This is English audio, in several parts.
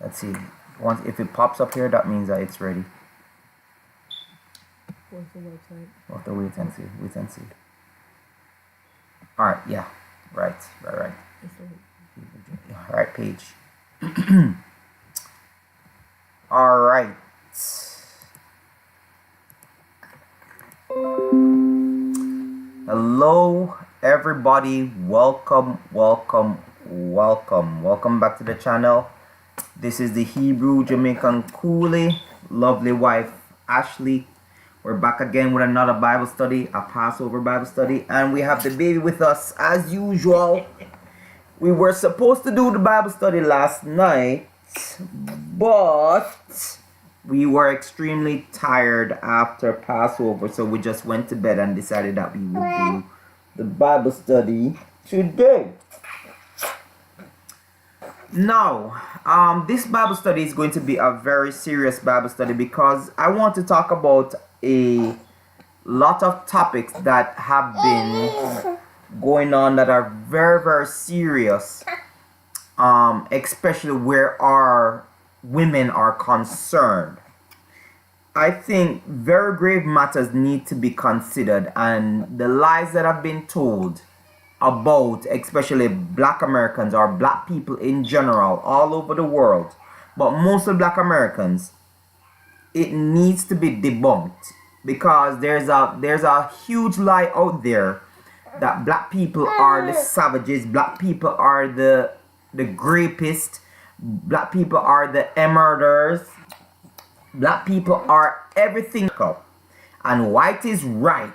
Let's see. Once if it pops up here, that means that it's ready. What's the website? We'll have to wait and see. Wait and see. Alright, yeah. Right. Alright, page. Alright. Hello everybody. Welcome back to the channel. This is the Hebrew Jamaican Coolie lovely wife Ashley. We're back again with another Bible study, a Passover Bible study, and we have the baby with us as usual. We were supposed to do the Bible study last night, but we were extremely tired after Passover, so we just went to bed and decided that we would do the Bible study today. Now, this Bible study is going to be a very serious Bible study because I want to talk about a lot of topics that have been going on that are very, very serious, especially where our women are concerned. I think very grave matters need to be considered, and the lies that have been told about especially black Americans or black people in general all over the world, but mostly black Americans, it needs to be debunked, because there's a huge lie out there that black people are the savages, black people are the rapists, black people are the murderers, black people are everything, and white is right.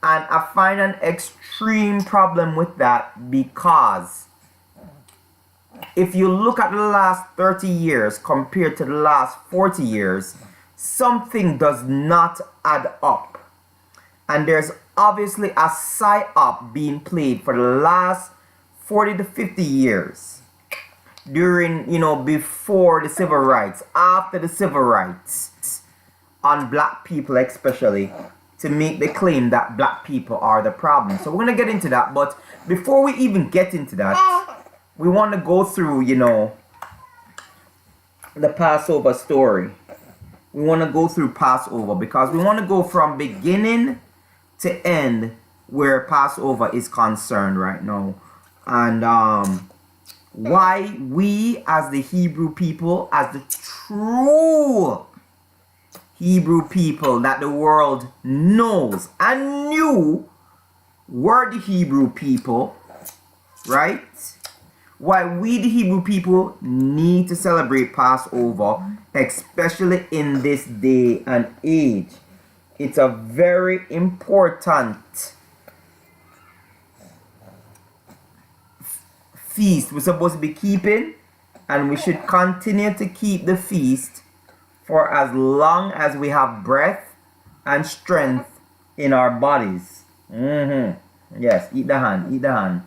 And I find an extreme problem with that, because if you look at the last 30 years compared to the last 40 years, something does not add up. And there's obviously a psyop being played for the last 40 to 50 years. During, before the civil rights, after the civil rights, on black people especially, to make the claim that black people are the problem. So we're going to get into that, but before we even get into that, we want to go through, the Passover story. We want to go through Passover because we want to go from beginning to end where Passover is concerned right now. And why we as the Hebrew people, as the true Hebrew people that the world knows and knew were the Hebrew people, right? Why we the Hebrew people need to celebrate Passover, especially in this day and age. It's a very important feast we're supposed to be keeping, and we should continue to keep the feast for as long as we have breath and strength in our bodies. Yes, eat the hand.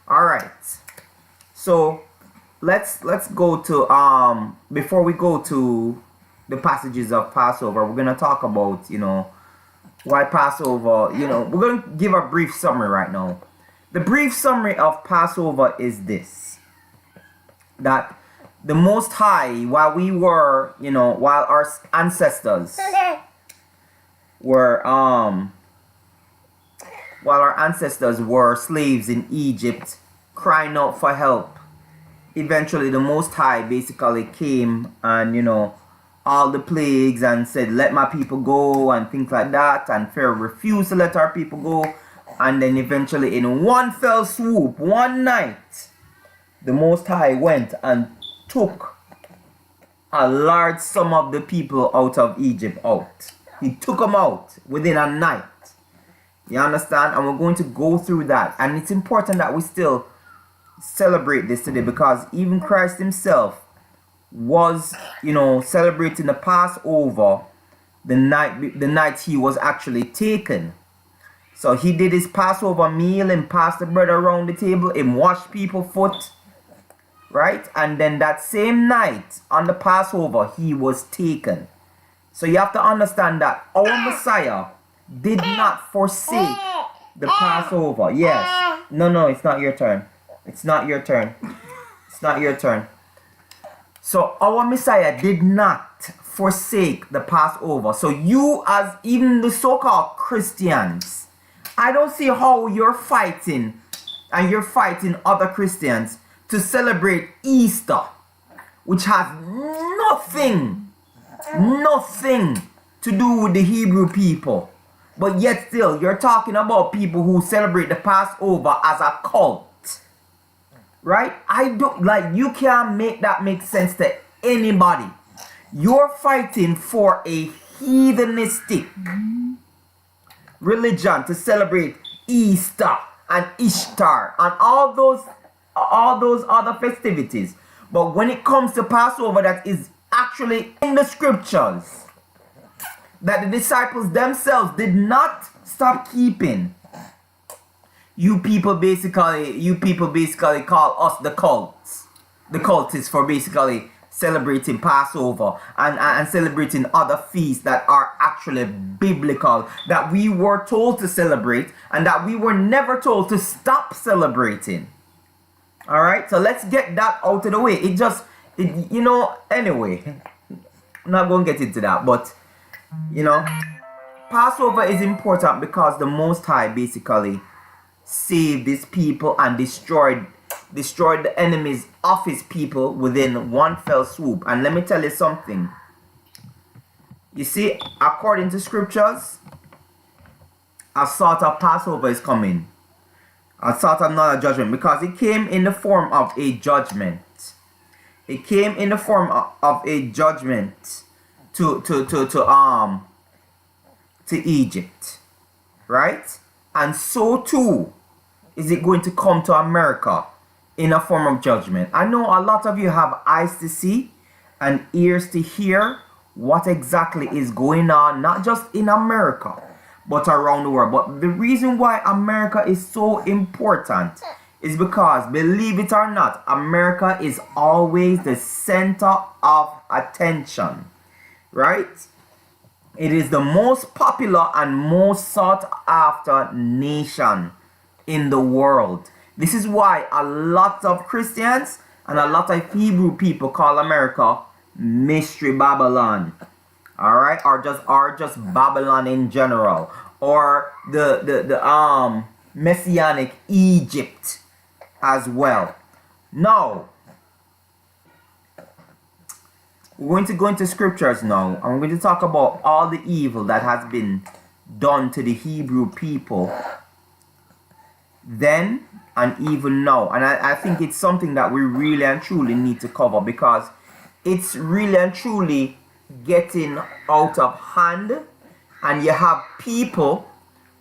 All right. So let's go to before we go to the passages of Passover, we're gonna talk about why Passover. We're gonna give a brief summary right now. The brief summary of Passover is this: that the Most High, while our ancestors were slaves in Egypt, crying out for help, eventually the Most High basically came and all the plagues and said, let my people go and things like that, and Pharaoh refused to let our people go, and then eventually in one fell swoop, one night, the Most High went and took a large sum of the people out of Egypt out. He took them out within a night. You understand? And we're going to go through that. And it's important that we still celebrate this today, because even Christ himself was, celebrating the Passover the night he was actually taken. So he did his Passover meal and passed the bread around the table and washed people's foot. Right? And then that same night on the Passover, he was taken. So you have to understand that our Messiah did not forsake the Passover. Yes. No, it's not your turn. It's not your turn. So our Messiah did not forsake the Passover. So you, as even the so-called Christians, I don't see how you're fighting and you're fighting other Christians to celebrate Easter, which has nothing to do with the Hebrew people. But yet still, you're talking about people who celebrate the Passover as a cult. Right? I don't, like, you can't make that make sense to anybody. You're fighting for a heathenistic religion to celebrate Easter and Ishtar and all those other festivities. But when it comes to Passover, that is actually in the scriptures, that the disciples themselves did not stop keeping, you people basically call us the cultists for basically celebrating Passover and celebrating other feasts that are actually biblical, that we were told to celebrate and that we were never told to stop celebrating. All right, so let's get that out of the way. Anyway, I'm not going to get into that, but Passover is important because the Most High basically saved his people and destroyed the enemies of his people within one fell swoop. And let me tell you something. You see, according to scriptures, a sort of Passover is coming. A sort of not a judgment, because it came in the form of a judgment. It came in the form of a judgment to Egypt, right? And so too is it going to come to America in a form of judgment. I know a lot of you have eyes to see and ears to hear what exactly is going on, not just in America, but around the world. But the reason why America is so important is because, believe it or not, America is always the center of attention, right? It is the most popular and most sought after nation in the world. This is why a lot of Christians and a lot of Hebrew people call America Mystery Babylon. All right, or just Babylon in general, or the Messianic Egypt as well. Now, we're going to go into scriptures now, and we're going to talk about all the evil that has been done to the Hebrew people then and even now. And I think it's something that we really and truly need to cover, because it's really and truly getting out of hand, and you have people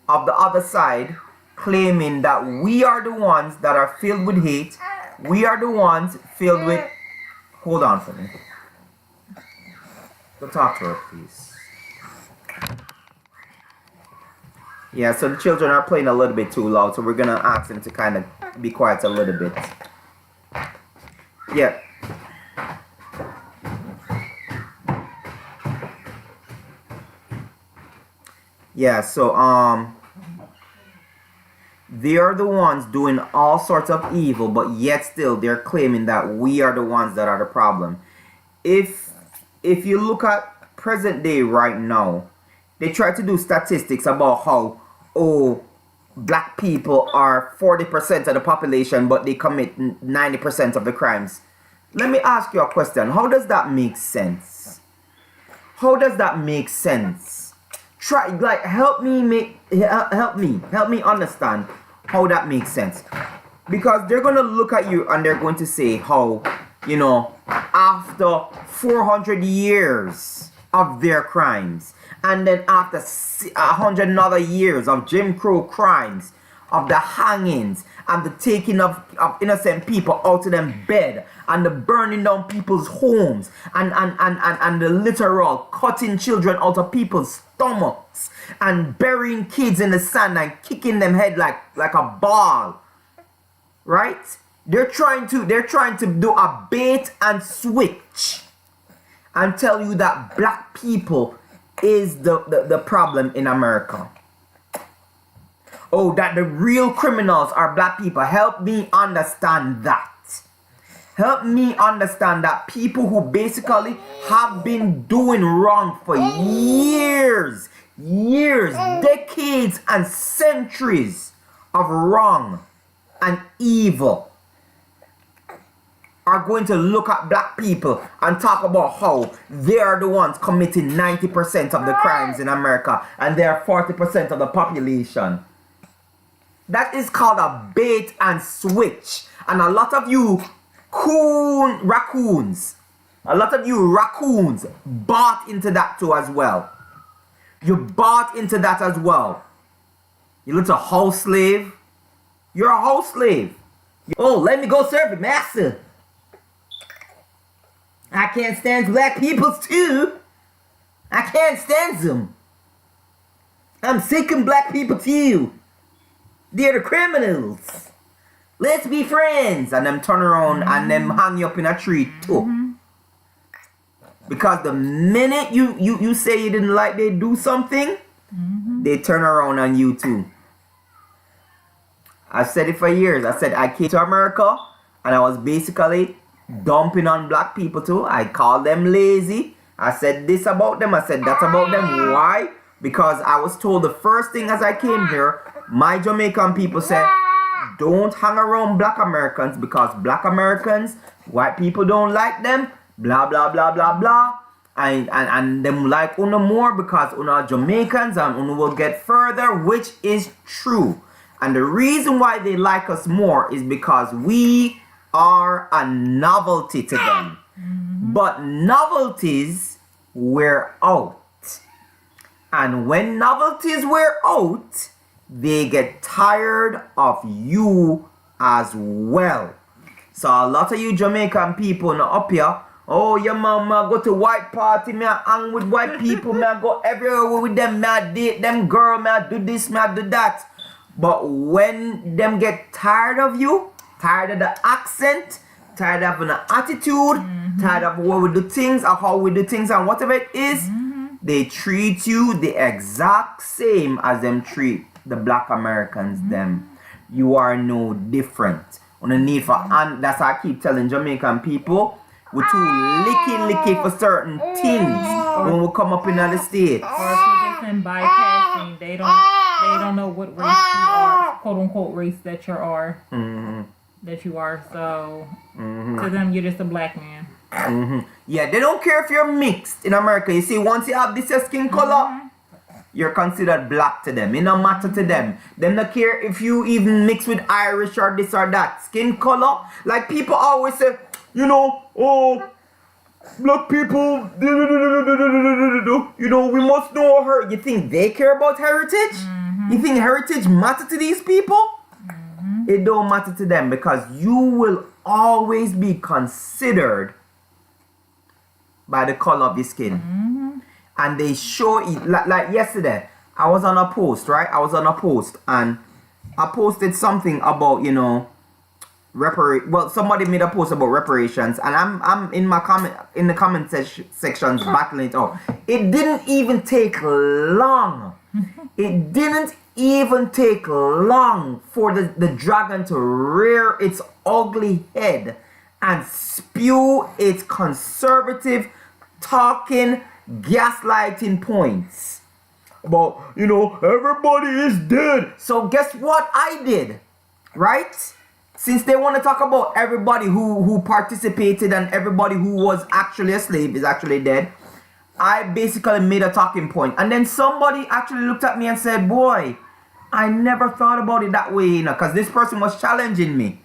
of the other side claiming that we are the ones that are filled with hate. We are the ones filled with... Hold on for me. Go talk to her, please. Yeah, so the children are playing a little bit too loud, so we're gonna ask them to kind of be quiet a little bit. Yeah. Yeah, so they are the ones doing all sorts of evil, but yet still they're claiming that we are the ones that are the problem. If you look at present day right now, they try to do statistics about how, black people are 40% of the population, but they commit 90% of the crimes. Let me ask you a question. How does that make sense? How does that make sense? Help me understand how that makes sense. Because they're going to look at you and they're going to say how, after 400 years of their crimes, and then after 100 another years of Jim Crow crimes, of the hangings, and the taking of innocent people out of them bed, and the burning down people's homes, and the literal cutting children out of people's stomachs, and burying kids in the sand and kicking them head like a ball, right? They're trying to do a bait and switch and tell you that black people is the problem in America. Oh, that the real criminals are black people. Help me understand that. Help me understand that people who basically have been doing wrong for years, decades, and centuries of wrong and evil are going to look at black people and talk about how they are the ones committing 90% of the crimes in America and they are 40% of the population. That is called a bait and switch. And a lot of you raccoons bought into that too as well. You bought into that as well. You little house slave. You're a house slave. Oh, let me go serve the master. I can't stand black people too. I can't stand them. I'm sick of black people too. They're the criminals. Let's be friends. And them turn around and them hang you up in a tree too. Because the minute you say you didn't like they do something, they turn around on you too. I've said it for years. I said I came to America and I was basically dumping on black people too. I called them lazy. I said this about them. I said that about them. Why? Because I was told the first thing as I came here, my Jamaican people said, don't hang around black Americans because black Americans, white people don't like them, blah, blah, blah, blah, blah. And them like Una more because Una are Jamaicans and Una will get further, which is true. And the reason why they like us more is because we are a novelty to them. But novelties wear out. And when novelties wear out, they get tired of you as well. So a lot of you Jamaican people now up here, oh, your mama go to white party, me I hang with white people, me I go everywhere with them, me I date them girl, me I do this, me I do that. But when them get tired of you, tired of the accent, tired of an attitude, tired of what we do things, or how we do things, and whatever it is, they treat you the exact same as them treat the black Americans them. You are no different. On the need for, and that's why I keep telling Jamaican people, we're too licky for certain things when we come up in the States. Or if you're just in bypassing, they don't know what race you are, quote unquote race that you are. That you are. So to them, you're just a black man. Yeah, they don't care if you're mixed in America. You see, once you have this skin color, you're considered black to them. It don't matter to them. Them don't care if you even mix with Irish or this or that. Skin color. Like people always say, you know, oh, black people, you know, we must know her. You think they care about heritage? You think heritage matter to these people? It don't matter to them because you will always be considered by the color of your skin. And they show it, like yesterday, I was on a post, right? I was on a post and I posted something about, you know, well, somebody made a post about reparations and I'm in the comment sections battling it out. It didn't even take long. It didn't even take long for the dragon to rear its ugly head and spew its conservative talking gaslighting points. But, you know, everybody is dead. So guess what I did, right? Since they want to talk about everybody who participated and everybody who was actually a slave is actually dead, I basically made a talking point. And then somebody actually looked at me and said, boy, I never thought about it that way, you know, because this person was challenging me.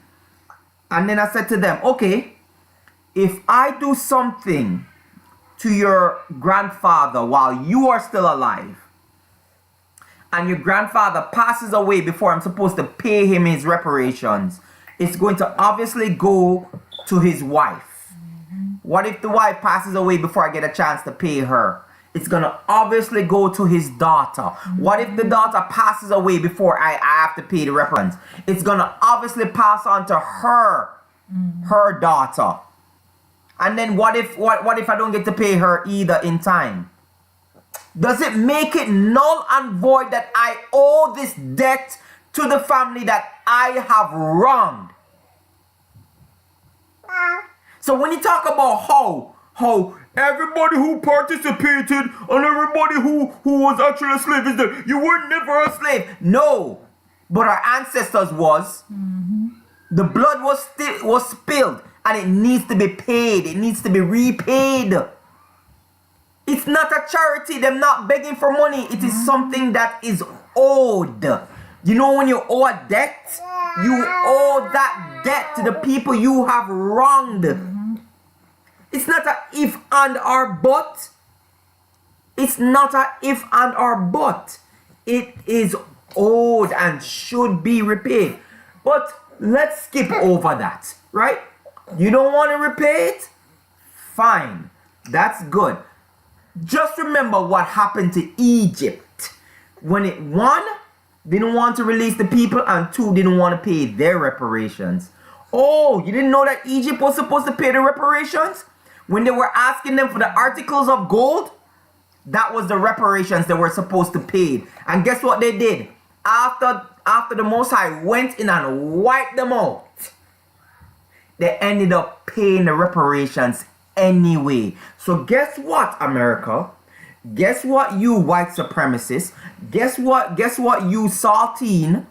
And then I said to them, okay, if I do something to your grandfather while you are still alive, and your grandfather passes away before I'm supposed to pay him his reparations, it's going to obviously go to his wife. What if the wife passes away before I get a chance to pay her? It's going to obviously go to his daughter. What if the daughter passes away before I have to pay the reparations? It's going to obviously pass on to her daughter. And then what if I don't get to pay her either in time? Does it make it null and void that I owe this debt to the family that I have wronged? So when you talk about how everybody who participated and everybody who was actually a slave is there, you were never a slave. No, but our ancestors was. The blood was spilled, and it needs to be paid. It needs to be repaid. It's not a charity. They're not begging for money. It is something that is owed. You know, when you owe a debt, you owe that debt to the people you have wronged. It's not a if and or but. It's not a if and or but. It is owed and should be repaid. But let's skip over that, right? You don't want to repay it? Fine. That's good. Just remember what happened to Egypt when it, one, didn't want to release the people, and two, didn't want to pay their reparations. Oh, you didn't know that Egypt was supposed to pay the reparations? When they were asking them for the articles of gold, that was the reparations they were supposed to pay. And guess what they did? After the Most High went in and wiped them out, they ended up paying the reparations anyway. So guess what, America? Guess what, you white supremacists? Guess what, you saltine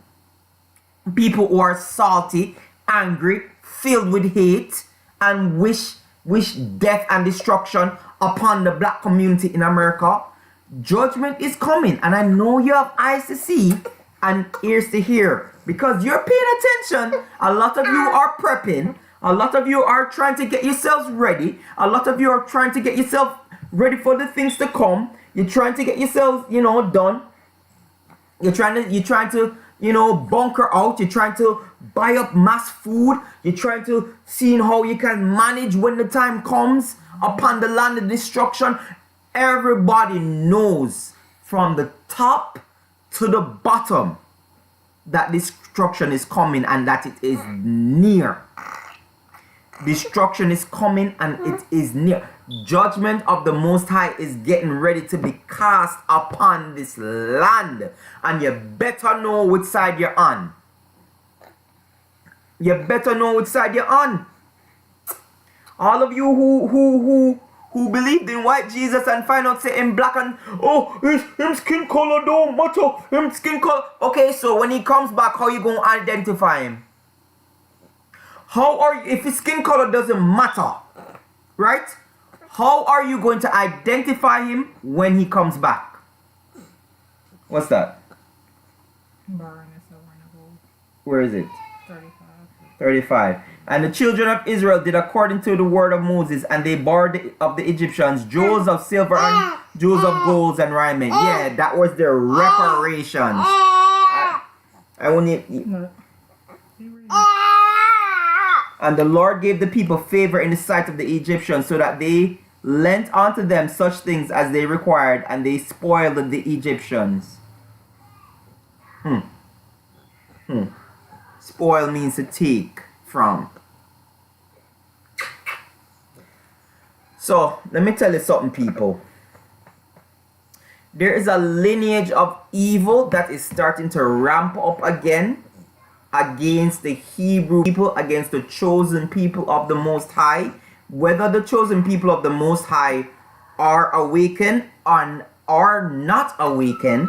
people who are salty, angry, filled with hate, and wish death and destruction upon the black community in America? Judgment is coming, and I know you have eyes to see and ears to hear, because you're paying attention. A lot of you are prepping. A lot of you are trying to get yourselves ready. A lot of you are trying to get yourself ready for the things to come. You're trying to get yourselves, done. You're trying to, bunker out. You're trying to buy up mass food. You're trying to see how you can manage when the time comes upon the land of destruction. Everybody knows from the top to the bottom that destruction is coming and that it is near. Destruction is coming and it is near. Judgment of the Most High is getting ready to be cast upon this land, and you better know which side you're on. You better know which side you're on. All of you who believed in white Jesus and find out say him black and him skin color don't matter. Him skin color. Okay, so when he comes back, how you gonna identify him? How are you, if his skin color doesn't matter, right? How are you going to identify him when he comes back? What's that? Where is it? 35. And the children of Israel did according to the word of Moses, and they borrowed of the Egyptians jewels of silver and jewels of gold and raiment. Yeah, that was their reparations. And the Lord gave the people favor in the sight of the Egyptians, so that they lent unto them such things as they required, and they spoiled the Egyptians. Spoil means to take from. So, let me tell you something, people. There is a lineage of evil that is starting to ramp up again against the Hebrew people, against the chosen people of the Most High. Whether the chosen people of the Most High are awakened or not awakened,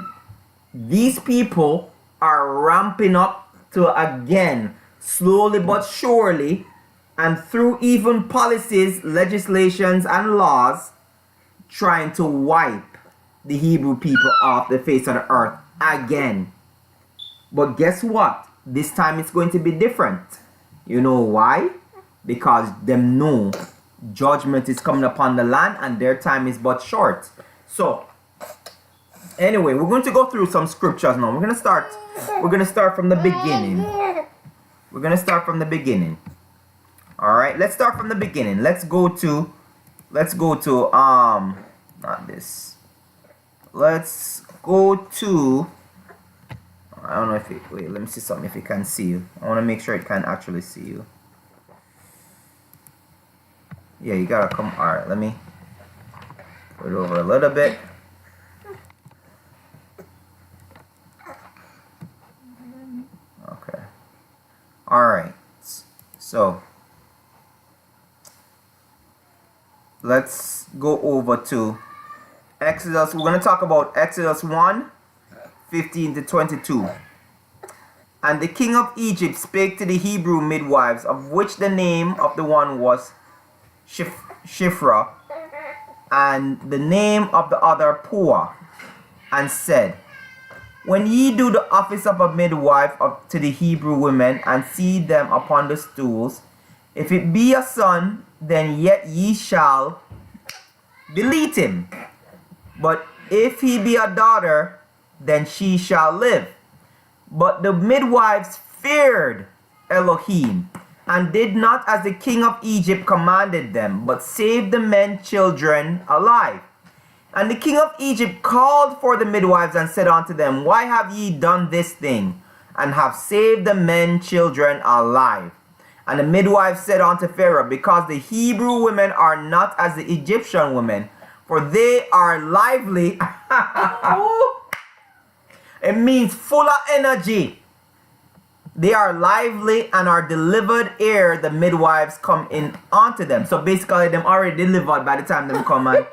these people are ramping up to again, slowly but surely, and through even policies, legislations, and laws, trying to wipe the Hebrew people off the face of the earth again. But guess what? This time it's going to be different. You know why? Because them know judgment is coming upon the land and their time is but short. So, anyway, we're going to go through some scriptures now. We're going to start from the beginning. We're going to start from the beginning. All right, let's start from the beginning. Let's go to not this. Let's go to, I don't know if it, wait, let me see something if it can see you. I want to make sure it can actually see you. Yeah, you gotta come. All right, let me put it over a little bit. Okay. All right. So let's go over to Exodus. We're going to talk about Exodus 1:15 to 22. And the king of Egypt spake to the Hebrew midwives, of which the name of the one was Shiphrah, and the name of the other Puah, and said, when ye do the office of a midwife to the Hebrew women, and see them upon the stools, if it be a son, then yet ye shall delete him. But if he be a daughter, then she shall live. But the midwives feared Elohim, and did not as the king of Egypt commanded them, but saved the men children alive. And the king of Egypt called for the midwives and said unto them, why have ye done this thing, and have saved the men children alive? And the midwives said unto Pharaoh, because the Hebrew women are not as the Egyptian women, for they are lively. It means full of energy. They are lively and are delivered ere the midwives come in unto them. So basically, them already delivered by the time them come on.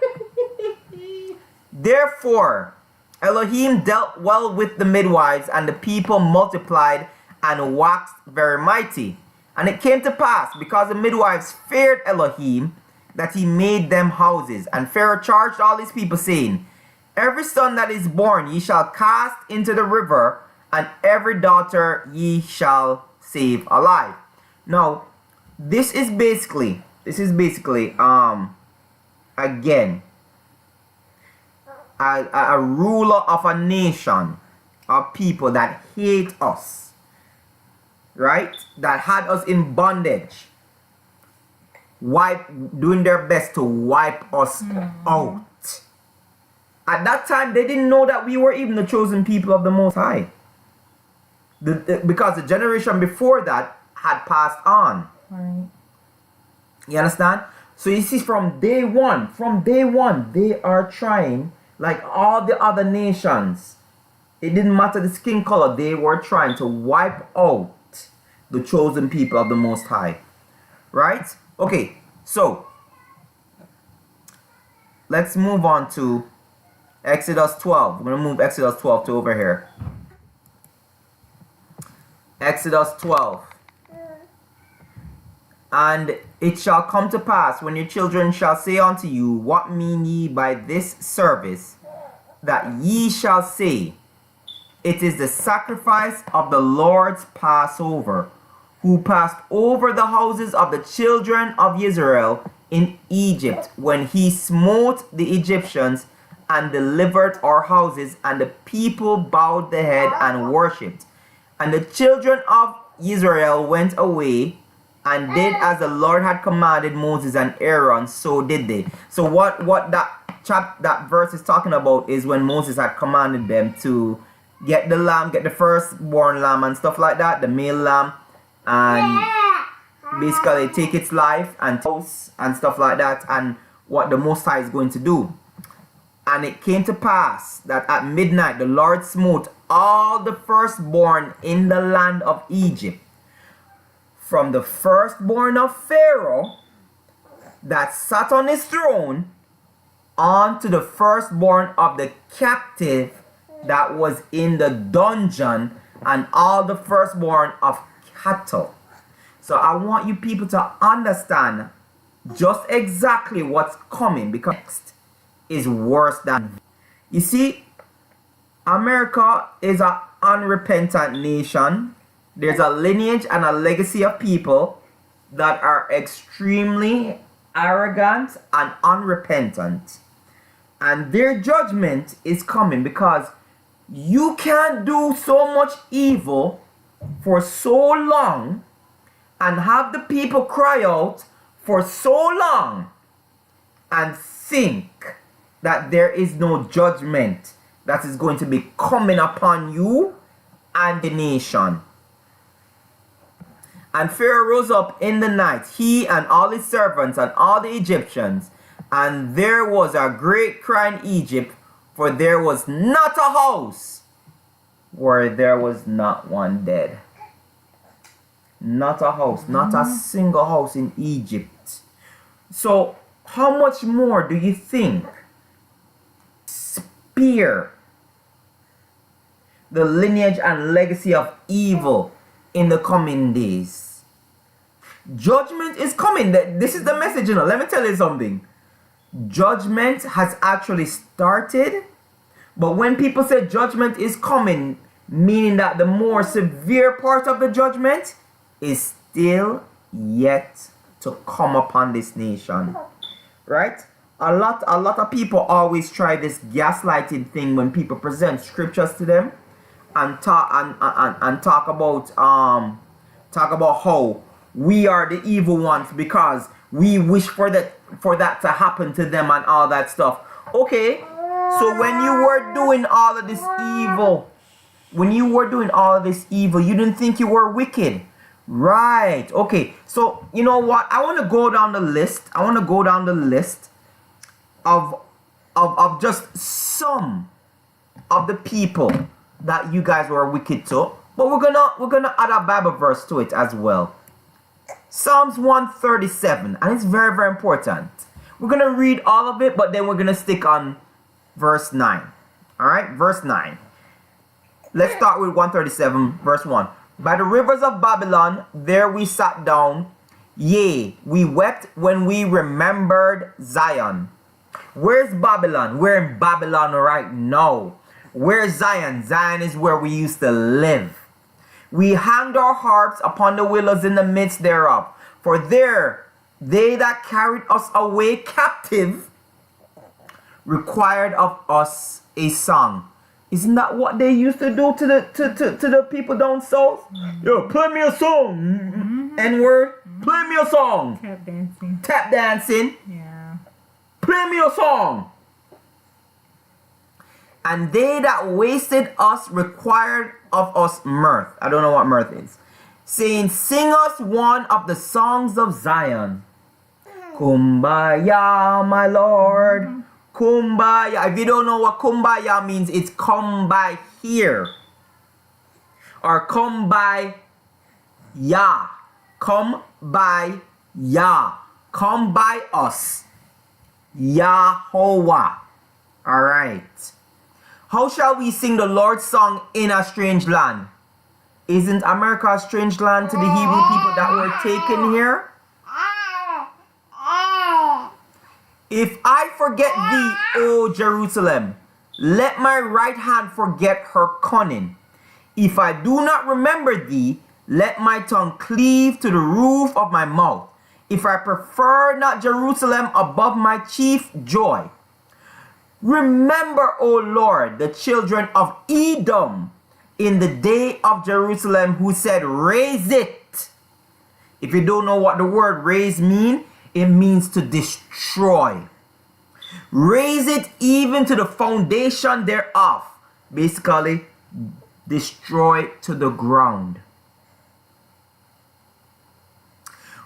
Therefore, Elohim dealt well with the midwives, and the people multiplied and waxed very mighty. And it came to pass, because the midwives feared Elohim, that he made them houses. And Pharaoh charged all his people, saying, every son that is born ye shall cast into the river, and every daughter ye shall save alive. Now, this is basically again, a ruler of a nation of people that hate us, right? That had us in bondage, doing their best to wipe us out. At that time, they didn't know that we were even the chosen people of the Most High. Because the generation before that had passed on. Right. You understand? So you see, from day one, they are trying, like all the other nations. It didn't matter the skin color. They were trying to wipe out the chosen people of the Most High. Right? Okay, so let's move on to Exodus 12. We're going to move Exodus 12 to over here. Exodus 12. And it shall come to pass, when your children shall say unto you, what mean ye by this service? That ye shall say, it is the sacrifice of the Lord's Passover, who passed over the houses of the children of Israel in Egypt, when he smote the Egyptians and delivered our houses, and the people bowed the head and worshipped. And the children of Israel went away and did as the Lord had commanded Moses and Aaron, so did they. So what that verse is talking about is when Moses had commanded them to get the lamb, get the firstborn lamb and stuff like that, the male lamb, and basically take its life and stuff like that, and what the Most High is going to do. And it came to pass that at midnight the Lord smote all the firstborn in the land of Egypt, from the firstborn of Pharaoh that sat on his throne, on to the firstborn of the captive that was in the dungeon, and all the firstborn of cattle. So I want you people to understand just exactly what's coming, because is worse than. You see, America is an unrepentant nation. There's a lineage and a legacy of people that are extremely arrogant and unrepentant. And their judgment is coming, because you can't do so much evil for so long and have the people cry out for so long and think that there is no judgment that is going to be coming upon you and the nation. And Pharaoh rose up in the night, he and all his servants and all the Egyptians, and there was a great cry in Egypt, for there was not a house where there was not one dead. Not a house, not a single house in Egypt. So how much more do you think spear the lineage and legacy of evil in the coming days? Judgment is coming. This is the message, you know. Let me tell you something. Judgment has actually started, but when people say judgment is coming, meaning that the more severe part of the judgment is still yet to come upon this nation, right? A lot of people always try this gaslighting thing when people present scriptures to them and talk about how we are the evil ones because we wish for that to happen to them and all that stuff. Okay, so when you were doing all of this evil, you didn't think you were wicked, right? Okay, so you know what? I want to go down the list. Of just some of the people that you guys were wicked to, but we're gonna add a Bible verse to it as well. Psalms 137, and it's very, very important. We're gonna read all of it, but then we're gonna stick on verse 9. All right, verse 9. Let's start with 137, verse 1. By the rivers of Babylon, there we sat down. Yea, we wept when we remembered Zion. Where's Babylon? We're in Babylon right now. Where's Zion? Zion is where we used to live. We hanged our harps upon the willows in the midst thereof. For there they that carried us away captive required of us a song. Isn't that what they used to do to the people down south? Yo, play me a song. N-word. Play me a song. Tap dancing. Yeah. Play me a song. And they that wasted us required of us mirth. I don't know what mirth is. Saying, sing us one of the songs of Zion. Kumbaya, my Lord. Kumbaya. If you don't know what kumbaya means, it's come by here. Or come by ya. Come by ya. Come by us. Yahovah. Alright. How shall we sing the Lord's song in a strange land? Isn't America a strange land to the Hebrew people that were taken here? If I forget thee, O Jerusalem, let my right hand forget her cunning. If I do not remember thee, let my tongue cleave to the roof of my mouth. If I prefer not Jerusalem above my chief joy. Remember, O Lord, the children of Edom in the day of Jerusalem who said, raise it. If you don't know what the word raise means, it means to destroy. Raise it even to the foundation thereof. Basically, destroy to the ground.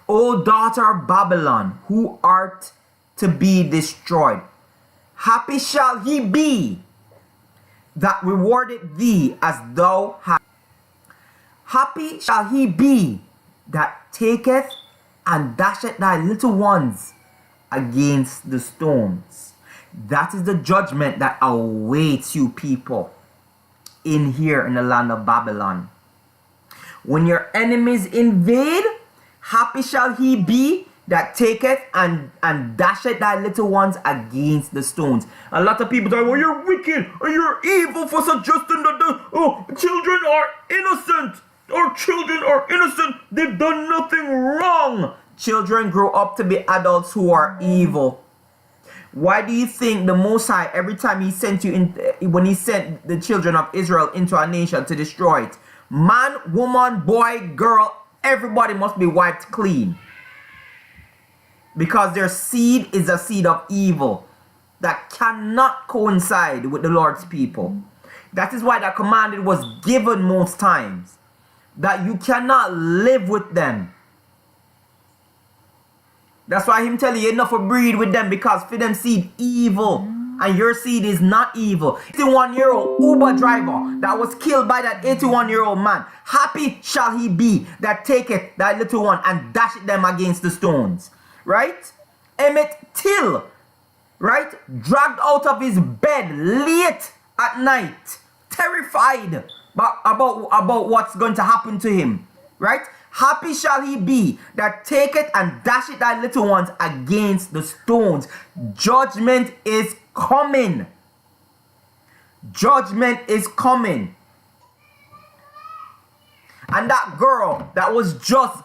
O daughter of Babylon, who art to be destroyed. Happy shall he be that rewarded thee as thou hast. Happy shall he be that taketh and dasheth thy little ones against the stones. That is the judgment that awaits you people in here in the land of Babylon. When your enemies invade, happy shall he be that taketh and dasheth thy little ones against the stones. A lot of people say, well, you're wicked and you're evil for suggesting that the children are innocent. Our children are innocent. They've done nothing wrong. Children grow up to be adults who are evil. Why do you think the Most High, every time he sent you in, when he sent the children of Israel into a nation to destroy it, man, woman, boy, girl, everybody must be wiped clean? Because their seed is a seed of evil that cannot coincide with the Lord's people. That is why that command was given most times, that you cannot live with them. That's why him tell you enough to breed with them, because for them seed evil and your seed is not evil. 81-year-old Uber driver that was killed by that 81-year-old man. Happy shall he be that taketh that little one and dasheth them against the stones. Right? Emmett Till right? Dragged out of his bed late at night, terrified about what's going to happen to him, right? Happy shall he be that taketh and dasheth thy little ones against the stones. Judgment is coming. Judgment is coming. And that girl that was just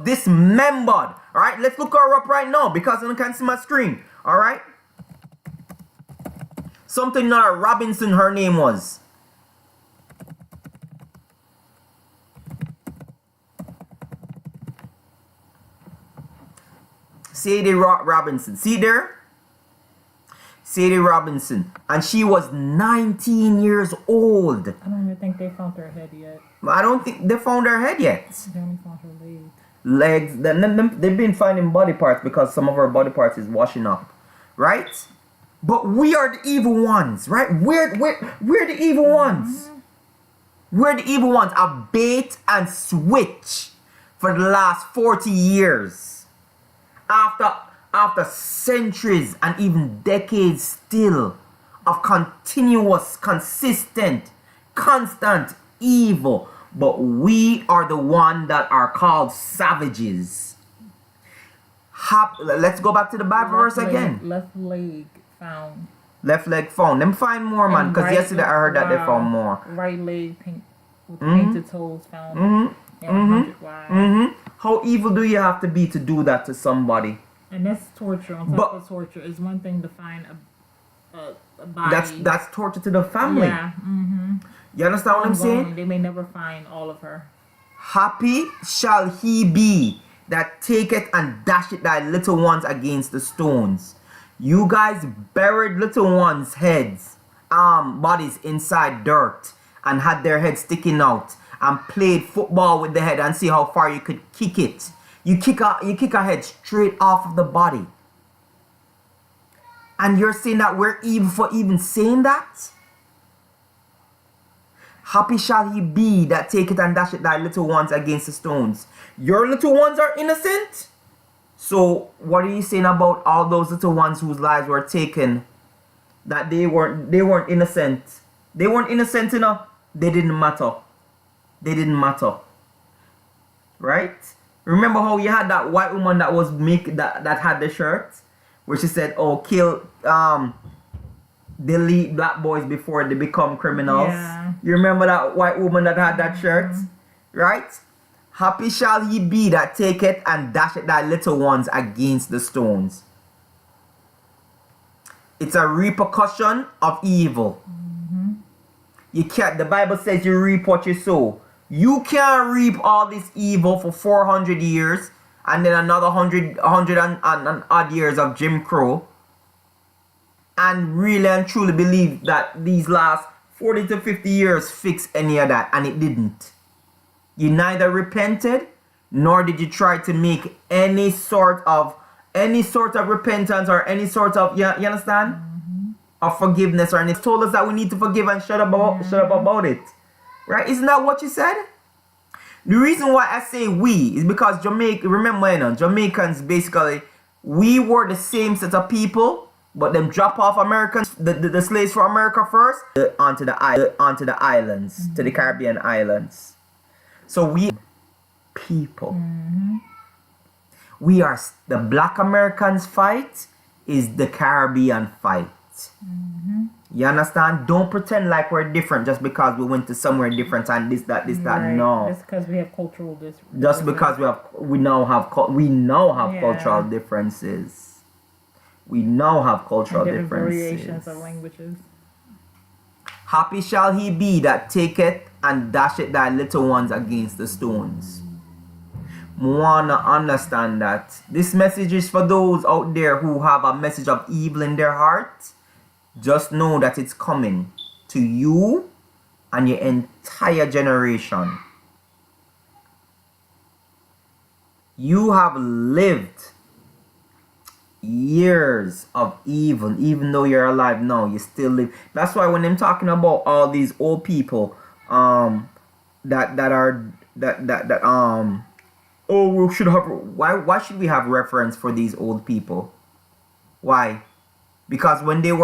dismembered. All right, let's look her up right now because I can't see my screen. All right, something not Robinson, her name was. Sadie Robinson. See there? Sadie Robinson. And she was 19 years old. I don't even think they found her head yet. I don't think they found her head yet. They only found her legs. They've been finding body parts because some of her body parts is washing up. Right? But we are the evil ones, right? We're the evil ones. We're the evil ones. A bait and switch for the last 40 years. After centuries and even decades still of continuous, consistent, constant evil. But we are the one that are called savages. Let's go back to the Bible verse again. Left leg found. Left leg found. Them find more, man. Because yesterday I heard that they found more. Right leg with painted toes found. How evil do you have to be to do that to somebody? And that's torture on top of torture. It's one thing to find a body. That's torture to the family. Yeah. You understand what I'm saying? They may never find all of her. Happy shall he be that taketh and dasheth thy little ones against the stones. You guys buried little ones' heads, bodies inside dirt and had their heads sticking out and played football with the head and see how far you could kick it. You kick a head straight off of the body. And you're saying that we're evil for even saying that? Happy shall he be that taketh and dasheth thy little ones against the stones. Your little ones are innocent? So what are you saying about all those little ones whose lives were taken? That they weren't innocent. They weren't innocent enough. They didn't matter. They didn't matter. Right? Remember how you had that white woman that was that had the shirt? Where she said, oh, kill delete black boys before they become criminals. Yeah. You remember that white woman that had that shirt? Right? Happy shall he be that taketh and dasheth thy little ones against the stones. It's a repercussion of evil. You can't, the Bible says you reap what you sow. You can't reap all this evil for 400 years and then another 100 and odd years of Jim Crow and really and truly believe that these last 40 to 50 years fix any of that, and it didn't. You neither repented nor did you try to make any sort of repentance or any sort of, you understand? Of forgiveness, or and it's told us that we need to forgive and shut up about it. Right? Isn't that what you said? The reason why I say we is because Jamaicans basically, we were the same set of people, but them drop off Americans, the slaves for America first, onto the islands, to the Caribbean islands. So we people. We are, the black Americans fight is the Caribbean fight. You understand? Don't pretend like we're different just because we went to somewhere different and this, that, no. Just because we have cultural differences. Just because we now have cultural differences. We now have cultural differences. Variations of languages. Happy shall he be that taketh and dasheth thy little ones against the stones. Wanna understand that this message is for those out there who have a message of evil in their heart. Just know that it's coming to you and your entire generation. You have lived years of evil. Even though you're alive now, you still live. That's why when I'm talking about all these old people oh, we should have, why should we have reference for these old people? Why? because when they were